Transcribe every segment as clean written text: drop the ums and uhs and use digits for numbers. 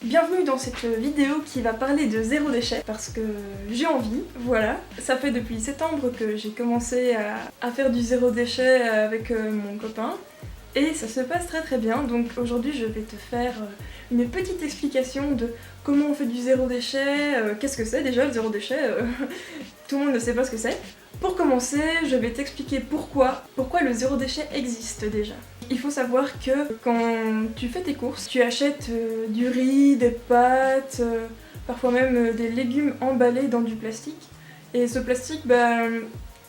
Bienvenue dans cette vidéo qui va parler de zéro déchet parce que j'ai envie, voilà. Ça fait depuis septembre que j'ai commencé à faire du zéro déchet avec mon copain et ça se passe très bien. Donc aujourd'hui je vais te faire une petite explication de comment on fait du zéro déchet, qu'est-ce que c'est déjà le zéro déchet, tout le monde ne sait pas ce que c'est. Pour commencer, je vais t'expliquer pourquoi le zéro déchet existe déjà. Il faut savoir que quand tu fais tes courses, tu achètes du riz, des pâtes, parfois même des légumes emballés dans du plastique. Et ce plastique,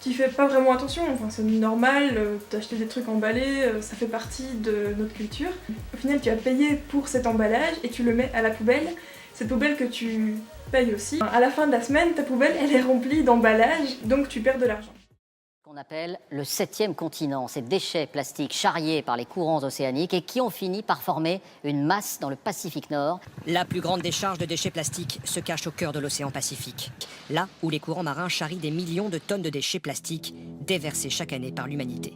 tu fais pas vraiment attention, enfin c'est normal d'acheter des trucs emballés, ça fait partie de notre culture. Au final, tu as payé pour cet emballage et tu le mets à la poubelle. Cette poubelle que tu payes aussi. À la fin de la semaine, ta poubelle elle est remplie d'emballages, donc tu perds de l'argent. Qu'on appelle le 7e continent, ces déchets plastiques charriés par les courants océaniques et qui ont fini par former une masse dans le Pacifique Nord. La plus grande décharge de déchets plastiques se cache au cœur de l'océan Pacifique, là où les courants marins charrient des millions de tonnes de déchets plastiques déversés chaque année par l'humanité.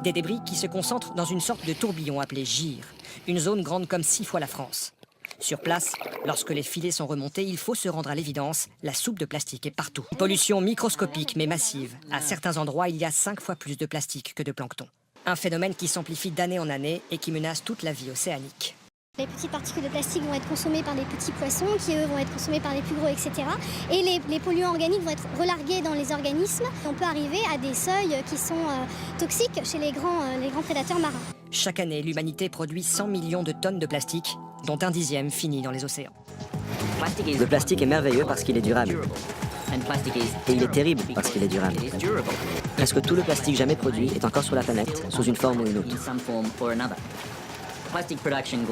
Des débris qui se concentrent dans une sorte de tourbillon appelé gyre, une zone grande comme 6 fois la France. Sur place, lorsque les filets sont remontés, il faut se rendre à l'évidence, la soupe de plastique est partout. Une pollution microscopique mais massive. À certains endroits, il y a 5 fois plus de plastique que de plancton. Un phénomène qui s'amplifie d'année en année et qui menace toute la vie océanique. Les petites particules de plastique vont être consommées par les petits poissons, qui eux vont être consommés par les plus gros, etc. Et les polluants organiques vont être relargués dans les organismes. On peut arriver à des seuils qui sont toxiques chez les grands prédateurs marins. Chaque année, l'humanité produit 100 millions de tonnes de plastique, dont un dixième finit dans les océans. Le plastique est merveilleux parce qu'il est durable. Et il est terrible parce qu'il est durable. Presque tout le plastique jamais produit est encore sur la planète, sous une forme ou une autre.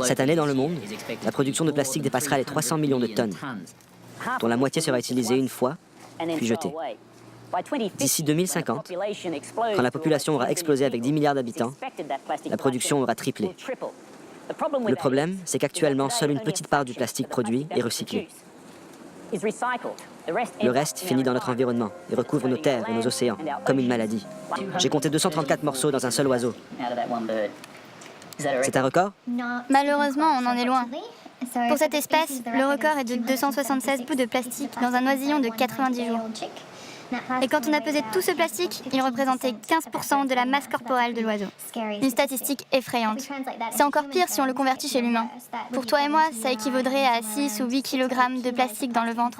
Cette année, dans le monde, la production de plastique dépassera les 300 millions de tonnes, dont la moitié sera utilisée une fois, puis jetée. D'ici 2050, quand la population aura explosé avec 10 milliards d'habitants, la production aura triplé. Le problème, c'est qu'actuellement, seule une petite part du plastique produit est recyclé. Le reste finit dans notre environnement et recouvre nos terres et nos océans, comme une maladie. J'ai compté 234 morceaux dans un seul oiseau. C'est un record? Malheureusement, on en est loin. Pour cette espèce, le record est de 276 bouts de plastique dans un oisillon de 90 jours. Et quand on a pesé tout ce plastique, il représentait 15% de la masse corporelle de l'oiseau. Une statistique effrayante. C'est encore pire si on le convertit chez l'humain. Pour toi et moi, ça équivaudrait à 6 ou 8 kg de plastique dans le ventre.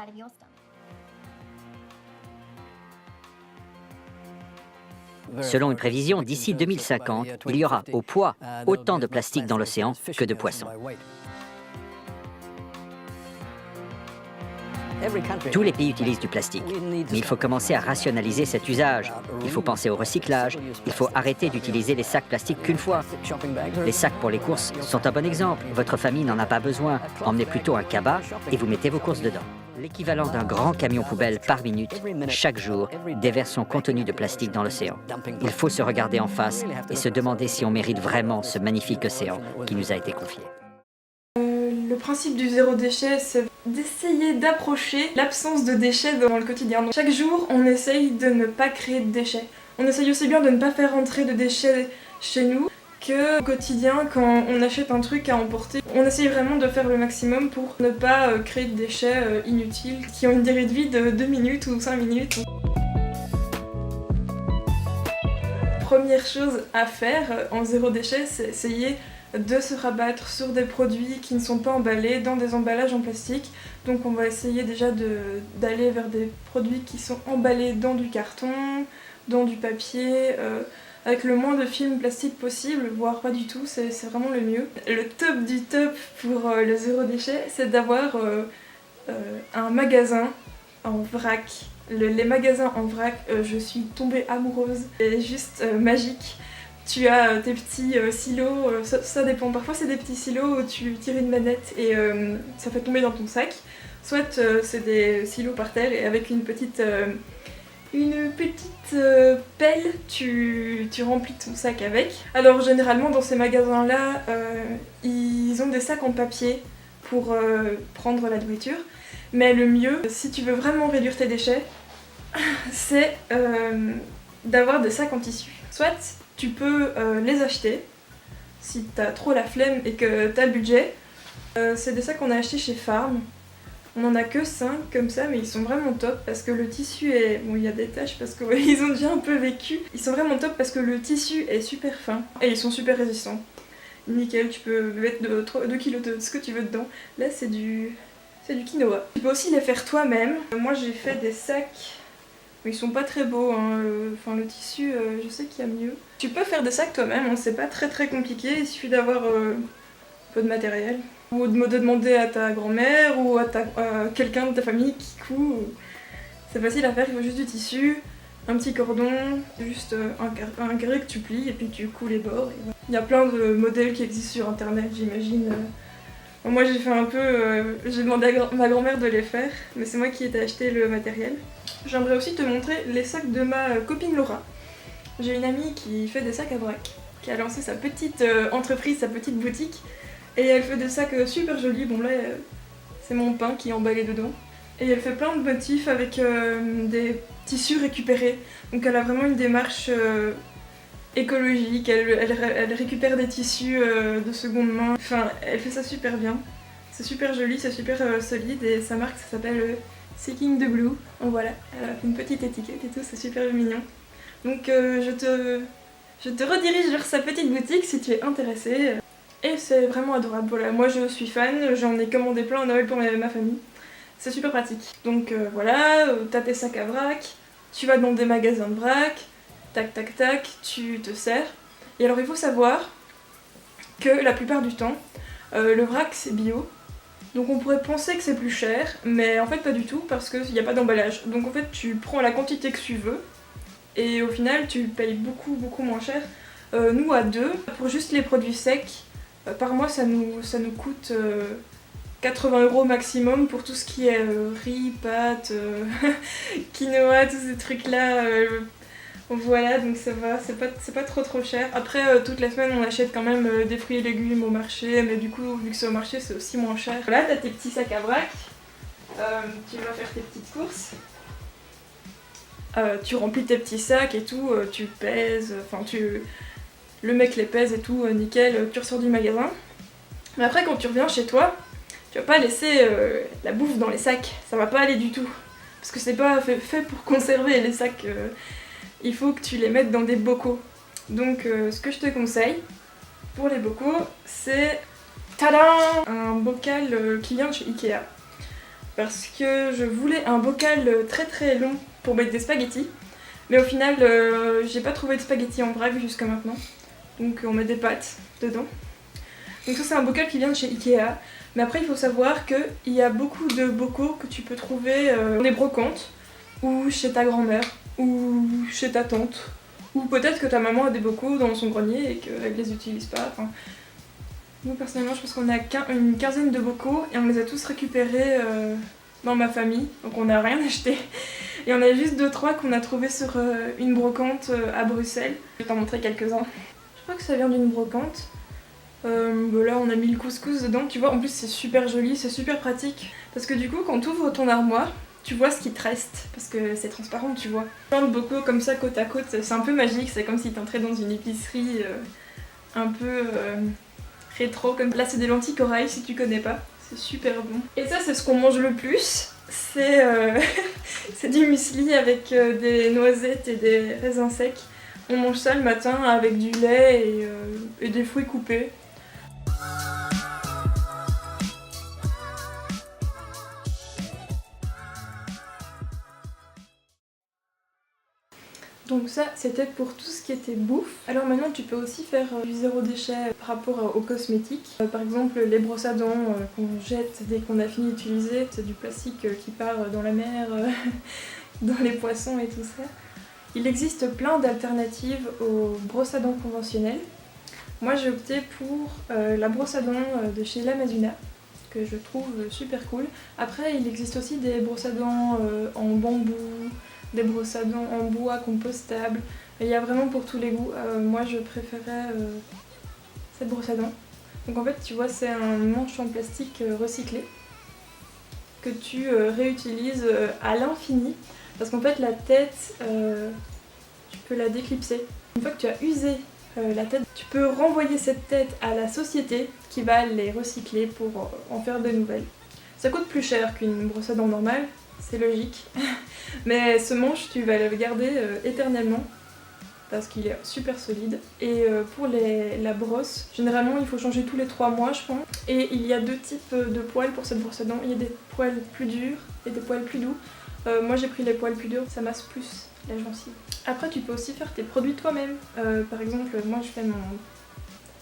Selon une prévision, d'ici 2050, il y aura au poids autant de plastique dans l'océan que de poissons. Tous les pays utilisent du plastique, mais il faut commencer à rationaliser cet usage. Il faut penser au recyclage, il faut arrêter d'utiliser les sacs plastiques qu'une fois. Les sacs pour les courses sont un bon exemple. Votre famille n'en a pas besoin. Emmenez plutôt un cabas et vous mettez vos courses dedans. L'équivalent d'un grand camion poubelle par minute, chaque jour, déverse son contenu de plastique dans l'océan. Il faut se regarder en face et se demander si on mérite vraiment ce magnifique océan qui nous a été confié. Le principe du zéro déchet, c'est d'essayer d'approcher l'absence de déchets dans le quotidien. Donc, chaque jour, on essaye de ne pas créer de déchets. On essaye aussi bien de ne pas faire entrer de déchets chez nous que au quotidien, quand on achète un truc à emporter. On essaye vraiment de faire le maximum pour ne pas créer de déchets inutiles qui ont une durée de vie de 2 minutes ou 5 minutes. Première chose à faire en zéro déchet, c'est essayer de se rabattre sur des produits qui ne sont pas emballés dans des emballages en plastique. Donc on va essayer déjà d'aller vers des produits qui sont emballés dans du carton, dans du papier, avec le moins de film plastique possible, voire pas du tout, c'est vraiment le mieux. Le top du top pour le zéro déchet, c'est d'avoir un magasin en vrac. Les magasins en vrac, je suis tombée amoureuse, c'est juste magique. Tu as tes petits silos, ça dépend, parfois c'est des petits silos où tu tires une manette et ça fait tomber dans ton sac. Soit c'est des silos par terre et avec une petite pelle, tu remplis ton sac avec. Alors généralement dans ces magasins-là, ils ont des sacs en papier pour prendre la nourriture. Mais le mieux, si tu veux vraiment réduire tes déchets, c'est d'avoir des sacs en tissu. Soit tu peux les acheter, si t'as trop la flemme et que t'as le budget, C'est des sacs qu'on a achetés chez Farm. On en a que 5 comme ça, mais ils sont vraiment top parce que le tissu est... Bon, il y a des taches parce que ouais, ils ont déjà un peu vécu. Ils sont vraiment top parce que le tissu est super fin et ils sont super résistants. Nickel, tu peux mettre 2 kilos de ce que tu veux dedans. Là, c'est du quinoa. Tu peux aussi les faire toi-même. Moi, j'ai fait des sacs, mais ils sont pas très beaux. Hein. Enfin, le tissu, je sais qu'il y a mieux. Tu peux faire des sacs toi-même, hein. C'est pas très compliqué. Il suffit d'avoir un peu de matériel. Ou de demander à ta grand-mère ou à quelqu'un de ta famille qui coud. C'est facile à faire, il faut juste du tissu, un petit cordon, juste un carré que tu plies et puis tu couds les bords. Et voilà. Il y a plein de modèles qui existent sur internet, j'imagine. Moi j'ai fait un peu, j'ai demandé à ma grand-mère de les faire, mais c'est moi qui ai acheté le matériel. J'aimerais aussi te montrer les sacs de ma copine Laura. J'ai une amie qui fait des sacs à vrac, qui a lancé sa petite entreprise, sa petite boutique. Et elle fait des sacs super jolis. Bon là, c'est mon pain qui est emballé dedans. Et elle fait plein de motifs avec des tissus récupérés. Donc elle a vraiment une démarche écologique. Elle récupère des tissus de seconde main. Enfin, elle fait ça super bien. C'est super joli, c'est super solide. Et sa marque, ça s'appelle Seeking the Blue. Donc voilà, elle a fait une petite étiquette et tout, c'est super mignon. Donc je te redirige vers sa petite boutique si tu es intéressé. Et c'est vraiment adorable, voilà, moi je suis fan, j'en ai commandé plein à Noël pour ma famille. C'est super pratique. Donc voilà, t'as tes sacs à vrac, tu vas dans des magasins de vrac, tac tac tac, tu te sers. Et alors il faut savoir que la plupart du temps, le vrac c'est bio. Donc on pourrait penser que c'est plus cher, mais en fait pas du tout parce qu'il n'y a pas d'emballage. Donc en fait tu prends la quantité que tu veux et au final tu payes beaucoup moins cher. Nous à deux, pour juste les produits secs, par mois ça nous coûte 80 € maximum pour tout ce qui est riz, pâtes, quinoa, tous ces trucs là. Voilà, donc ça va, c'est pas trop cher. Après, toute la semaine on achète quand même des fruits et légumes au marché, mais du coup vu que c'est au marché c'est aussi moins cher. Là t'as tes petits sacs à vrac, tu vas faire tes petites courses. Tu remplis tes petits sacs et tout, tu pèses, enfin le mec les pèse et tout, nickel, tu ressors du magasin. Mais après quand tu reviens chez toi, tu vas pas laisser la bouffe dans les sacs, ça va pas aller du tout. Parce que c'est pas fait pour conserver les sacs, il faut que tu les mettes dans des bocaux. Donc ce que je te conseille pour les bocaux, c'est tadam, un bocal qui vient de chez Ikea. Parce que je voulais un bocal très long pour mettre des spaghettis. Mais au final, j'ai pas trouvé de spaghettis en vrac jusqu'à maintenant. Donc on met des pâtes dedans. Donc ça c'est un bocal qui vient de chez Ikea. Mais après il faut savoir qu'il y a beaucoup de bocaux que tu peux trouver dans des brocantes, ou chez ta grand-mère, ou chez ta tante. Ou peut-être que ta maman a des bocaux dans son grenier et qu'elle les utilise pas. Enfin, nous personnellement je pense qu'on a une quinzaine de bocaux et on les a tous récupérés dans ma famille. Donc on n'a rien acheté. Et on a juste 2-3 qu'on a trouvé sur une brocante à Bruxelles. Je vais t'en montrer quelques-uns. Je crois que ça vient d'une brocante. Là on a mis le couscous dedans, tu vois, en plus c'est super joli, c'est super pratique. Parce que du coup quand tu ouvres ton armoire, tu vois ce qui te reste, parce que c'est transparent, tu vois. Plein de bocaux comme ça côte à côte, c'est un peu magique, c'est comme si t'entrais dans une épicerie un peu rétro. Comme là c'est des lentilles corail si tu connais pas, c'est super bon. Et ça c'est ce qu'on mange le plus, c'est du muesli avec des noisettes et des raisins secs. On mange ça le matin avec du lait et des fruits coupés. Donc ça c'était pour tout ce qui était bouffe. Alors maintenant tu peux aussi faire du zéro déchet par rapport aux cosmétiques. Par exemple les brosses à dents qu'on jette dès qu'on a fini d'utiliser, c'est du plastique qui part dans la mer, dans les poissons et tout ça. Il existe plein d'alternatives aux brosses à dents conventionnelles. Moi j'ai opté pour la brosse à dents de chez Lamazuna, que je trouve super cool. Après il existe aussi des brosses à dents en bambou, des brosses à dents en bois compostables. Il y a vraiment pour tous les goûts. Moi je préférais cette brosse à dents. Donc en fait tu vois c'est un manche en plastique recyclé que tu réutilises à l'infini. Parce qu'en fait la tête, tu peux la déclipser. Une fois que tu as usé la tête. Tu peux renvoyer cette tête à la société qui va les recycler pour en faire de nouvelles. Ça coûte plus cher qu'une brosse à dents normale, c'est logique, mais ce manche tu vas le garder éternellement parce qu'il est super solide. Et pour la brosse, généralement il faut changer tous les 3 mois je pense. Et il y a 2 types de poils pour cette brosse à dents, il y a des poils plus durs et des poils plus doux. Moi j'ai pris les poils plus durs, ça masse plus la gencive. Après tu peux aussi faire tes produits toi-même. Par exemple moi je fais mon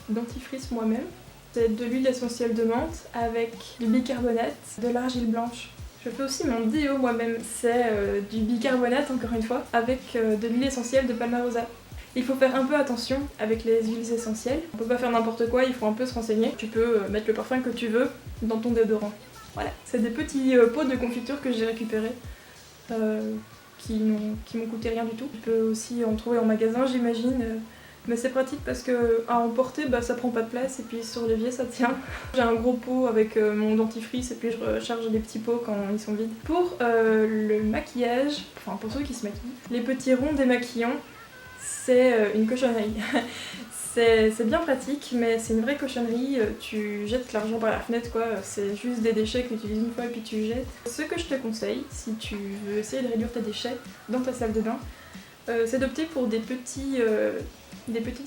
dentifrice moi-même. C'est de l'huile essentielle de menthe avec du bicarbonate, de l'argile blanche. Je fais aussi mon déo moi-même, c'est du bicarbonate encore une fois, avec de l'huile essentielle de palmarosa. Il faut faire un peu attention avec les huiles essentielles. On peut pas faire n'importe quoi, il faut un peu se renseigner. Tu peux mettre le parfum que tu veux dans ton déodorant. Voilà, c'est des petits pots de confiture que j'ai récupérés. Qui m'ont coûté rien du tout. Tu peux aussi en trouver en magasin j'imagine, mais c'est pratique parce que à emporter ça prend pas de place et puis sur l'évier ça tient. J'ai un gros pot avec mon dentifrice et puis je recharge des petits pots quand ils sont vides. Pour le maquillage, enfin pour ceux qui se maquillent, les petits ronds démaquillants c'est une cochonnerie. C'est bien pratique, mais c'est une vraie cochonnerie, tu jettes l'argent par la fenêtre quoi, c'est juste des déchets que tu utilises une fois et puis tu jettes. Ce que je te conseille, si tu veux essayer de réduire tes déchets dans ta salle de bain, c'est d'opter pour des petites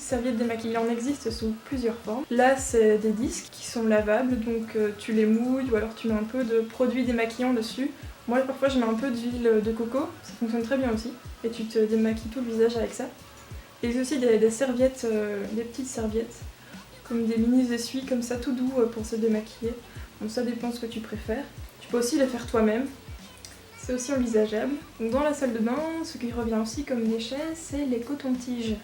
serviettes démaquillantes. Il en existe sous plusieurs formes. Là c'est des disques qui sont lavables, donc tu les mouilles ou alors tu mets un peu de produit démaquillant dessus. Moi parfois je mets un peu d'huile de coco, ça fonctionne très bien aussi, et tu te démaquilles tout le visage avec ça. Il y a aussi des serviettes, des petites serviettes, comme des mini essuies comme ça, tout doux pour se démaquiller. Donc ça dépend ce que tu préfères. Tu peux aussi les faire toi-même, c'est aussi envisageable. Donc dans la salle de bain, ce qui revient aussi comme déchet, c'est les cotons-tiges.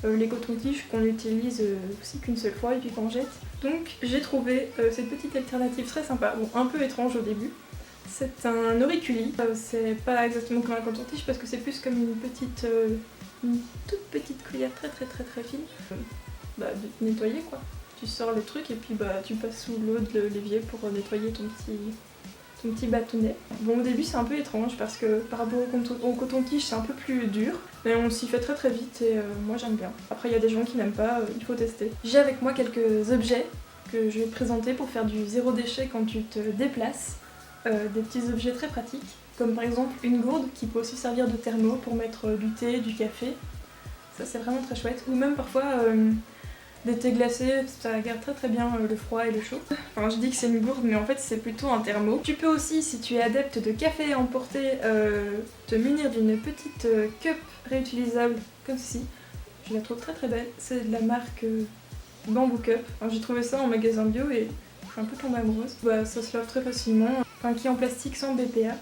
Les cotons-tiges qu'on utilise aussi qu'une seule fois et puis qu'on jette. Donc j'ai trouvé cette petite alternative très sympa, bon un peu étrange au début. C'est un auriculi, c'est pas exactement comme un coton-tige parce que c'est plus comme une toute petite cuillère très fine de nettoyer quoi. Tu sors le truc et puis tu passes sous l'eau de l'évier pour nettoyer ton petit bâtonnet. Bon au début c'est un peu étrange parce que par rapport au coton-tige c'est un peu plus dur, mais on s'y fait très vite et moi j'aime bien. Après il y a des gens qui n'aiment pas, il faut tester. J'ai avec moi quelques objets que je vais te présenter pour faire du zéro déchet quand tu te déplaces. Des petits objets très pratiques, comme par exemple une gourde qui peut aussi servir de thermo pour mettre du thé, du café. Ça c'est vraiment très chouette. Ou même parfois des thés glacés, ça garde très bien le froid et le chaud. Enfin je dis que c'est une gourde mais en fait c'est plutôt un thermo. Tu peux aussi, si tu es adepte de café à emporter, te munir d'une petite cup réutilisable comme ceci. Je la trouve très belle, c'est de la marque Bamboo Cup. J'ai trouvé ça en magasin bio et je suis un peu tombée amoureuse. Ça se lave très facilement, qui est en plastique sans BPA.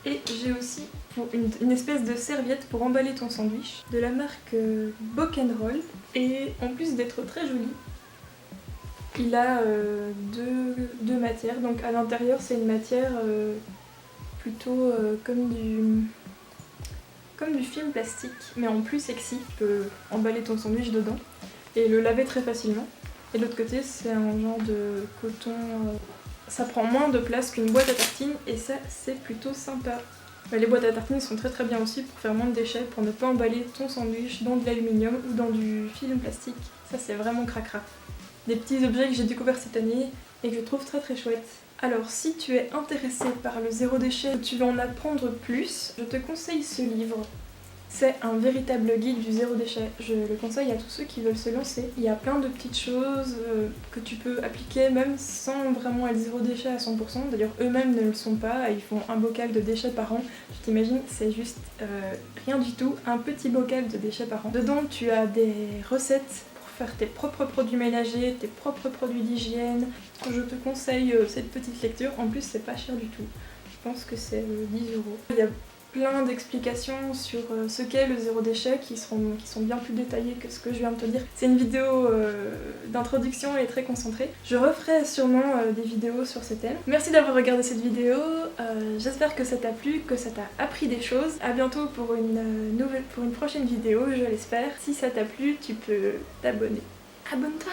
Et j'ai aussi une espèce de serviette pour emballer ton sandwich de la marque Bock & Roll. Et en plus d'être très joli, il a deux matières. Donc à l'intérieur c'est une matière plutôt comme du film plastique, mais en plus sexy. Tu peux emballer ton sandwich dedans et le laver très facilement. Et de l'autre côté c'est un genre de coton, ça prend moins de place qu'une boîte à tartines et ça c'est plutôt sympa. Les boîtes à tartines sont très bien aussi pour faire moins de déchets, pour ne pas emballer ton sandwich dans de l'aluminium ou dans du film plastique. Ça c'est vraiment cracra. Des petits objets que j'ai découverts cette année et que je trouve très chouettes. Alors si tu es intéressé par le zéro déchet, ou tu veux en apprendre plus, je te conseille ce livre. C'est un véritable guide du zéro déchet. Je le conseille à tous ceux qui veulent se lancer. Il y a plein de petites choses que tu peux appliquer même sans vraiment être zéro déchet à 100%. D'ailleurs eux-mêmes ne le sont pas, ils font un bocal de déchets par an. Tu t'imagines, c'est juste rien du tout, un petit bocal de déchets par an. Dedans tu as des recettes pour faire tes propres produits ménagers, tes propres produits d'hygiène. Je te conseille cette petite lecture, en plus c'est pas cher du tout. Je pense que c'est 10 €. Il y a plein d'explications sur ce qu'est le zéro déchet qui sont bien plus détaillées que ce que je viens de te dire. C'est une vidéo d'introduction et très concentrée. Je referai sûrement des vidéos sur ce thème. Merci d'avoir regardé cette vidéo, j'espère que ça t'a plu, que ça t'a appris des choses. A bientôt pour une prochaine vidéo, je l'espère. Si ça t'a plu, tu peux t'abonner. Abonne-toi!